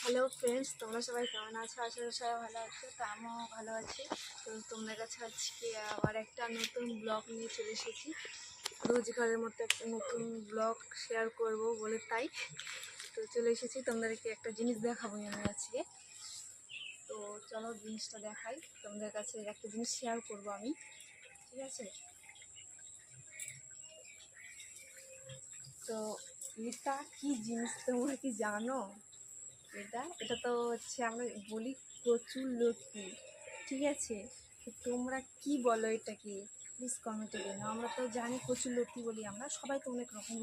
Hello friends, তোমরা সবাই কেমন আছো? আশা করি সবাই ভালো আছো। তো আমিও ভালো আছি। তো তোমাদের কাছে আজকে আবার একটা নতুন ব্লগ নিয়ে চলে এসেছি। রোজগারের মতো একটা নতুন ব্লগ শেয়ার করব বলে তাই তো চলে এসেছি। তোমাদেরকে একটা জিনিস দেখাবো আমি আজকে। তো চলো জিনিসটা দেখাই। তোমাদের কাছে একটা জিনিস শেয়ার করব আমি, ঠিক আছে? তো এটা কি জিনিস তোমরা কি জানো? এটা তো হচ্ছে আমরা বলি কচুরলতি, ঠিক আছে? তো তোমরা কি বলো এটাকে? প্লিজ কমেন্টে জানাও। আমরা তো জানি কচুরলতি বলি, আমরা সবাই তো অনেক রকম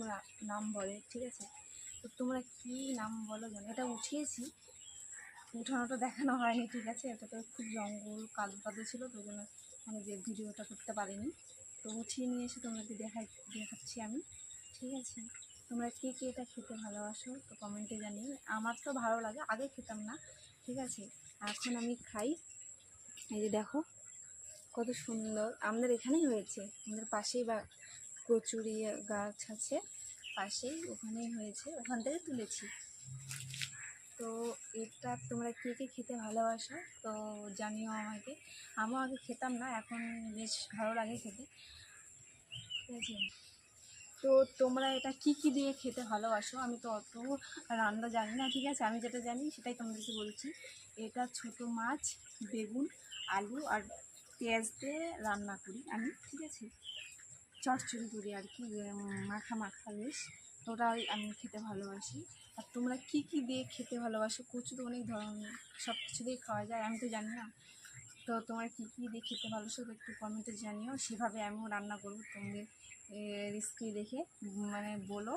নাম বলে, ঠিক আছে? তো তোমরা কি নাম বলো জানো? এটা উঠিয়েছি, উঠানোটা দেখানো হয়নি, ঠিক আছে? এটা তো খুব জঙ্গল কালো কাদো ছিল, তো ওই জন্য আমি যে ভিডিওটা করতে পারিনি। তো উঠিয়ে নিয়ে এসে তোমাদেরকে দেখাচ্ছি আমি, ঠিক আছে? তোমরা কে কে এটা খেতে ভালোবাসো তো কমেন্টে জানিও। আমার তো ভালো লাগে, আগে খেতাম না, ঠিক আছে? এখন আমি খাই। এই যে দেখো কত সুন্দর, আমাদের এখানেই হয়েছে, আমাদের পাশেই বা কচুরি গাছ আছে পাশেই, ওখানেই হয়েছে, ওখান থেকে তুলেছি। তো এটা তোমরা কে কে খেতে ভালোবাসো তো জানিও আমাকে। আমিও আগে খেতাম না, এখন বেশ ভালো লাগে খেতে, ঠিক আছে? তো তোমরা এটা কি কি দিয়ে খেতে ভালোবাসো? আমি তো অত রান্না জানি না, ঠিক আছে? আমি যেটা জানি সেটাই তোমাদেরকে বলছি। এটা ছোট মাছ, বেগুন, আলু আর পেঁয়াজ দিয়ে রান্না করি আমি, ঠিক আছে? চচ্চড়ি করি আর কি, মাখা মাখা বেশ। তো ওটাই আমি খেতে ভালোবাসি। আর তোমরা কি কি দিয়ে খেতে ভালোবাসো? কচু তো অনেক ধরনের, সব কিছু দিয়ে খাওয়া যায়, আমি তো জানি না। তো তোমরা কী কী দিয়ে খেতে ভালোবাসো তো একটু কমেন্টে জানিও, সেভাবে আমিও রান্না করবো। তোমাদের রেসিপি দেখে মানে বলো,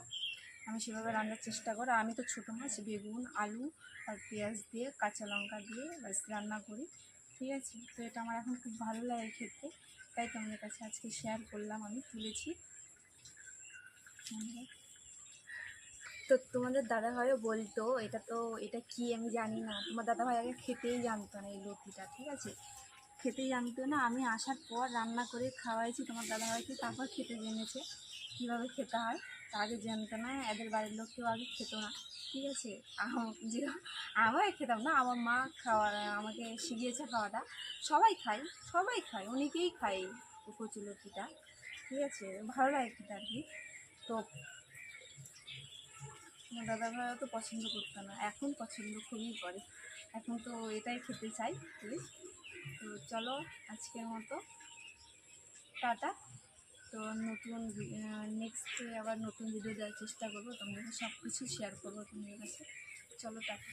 আমি সেভাবে রান্নার চেষ্টা করো। আমি তো ছোটো মাছ, বেগুন, আলু আর পেঁয়াজ দিয়ে কাঁচা লঙ্কা দিয়ে ব্যাস রান্না করি, ঠিক আছে? তো এটা আমার এখন খুব ভালো লাগে খেতে, তাই তোমাদের কাছে আজকে শেয়ার করলাম, আমি তুলেছি। তো তোমাদের দাদাভাইও বলতো এটা কি আমি জানি না, তোমার দাদাভাই আগে খেতেই জানতো না এই লতিটা, ঠিক আছে? খেতেই জানতো না, আমি আসার পর রান্না করে খাওয়াইছি তোমার দাদাভাইকে, তারপর খেতে জেনেছে কীভাবে খেতে হয়। তা আগে জানতো না, এদের বাড়ির লোক কেউ আগে খেত না, ঠিক আছে? যে আমরাই খেতাম না, আমার মা আমাকে শিখিয়েছে খাওয়াটা। সবাই খায়, সবাই খায়, অনেকেই খায় কচুলতিটা, ঠিক আছে? ভালো লাগে খেতে আর কি। তো আমার দাদাভাইও তো পছন্দ করতো না, এখন পছন্দ খুবই করে, এখন তো এটাই খেতে চাই প্লিজ। তো চলো আজকের মতো টাটা। তো নতুন নেক্সটে আবার নতুন ভিডিও দেওয়ার চেষ্টা করবো, তোমাদের সব কিছু শেয়ার করবো তোমাদের কাছে। চলো টাটা।